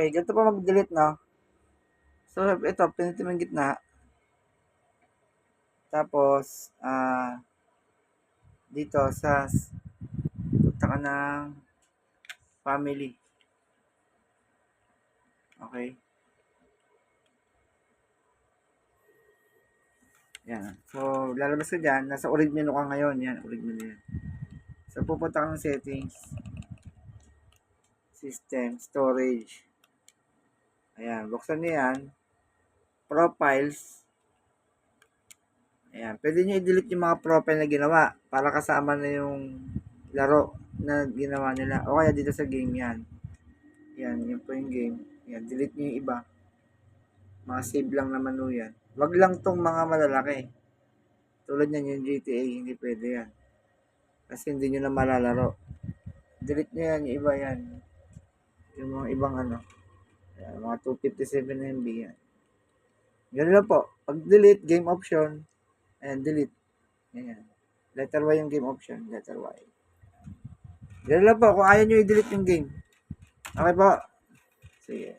Okay, ganito pa mag-delete, no? So, ito, pinitin mo yung gitna. Tapos, dito, punta ka ng family. Okay. Yan. So, lalabas ka dyan. Nasa urig menu ka ngayon. Yan, urig menu yan. So, pupunta ka ng settings. System, storage. Ayan, buksan niyo yan. Profiles. Ayan, pwede nyo i-delete yung mga profile na ginawa para kasama na yung laro na ginawa nila. O kaya dito sa game yan. Yan, yun po yung game. Yan, delete nyo yung iba. Mga save lang naman o yan. Wag lang tong mga malalaki. Tulad yan, yung GTA, hindi pwede yan. Kasi hindi nyo na malalaro. Delete nyo yan, yung iba yan. Yung mga ibang ano. Yan, mga 257 MB yan. Ganun lang po. Pag delete, game option. Ayan, delete. Ayan. Letter Y yung game option. Letter Y. Ganun lang po. Kung ayaw nyo i-delete yung game. Okay po. Sige.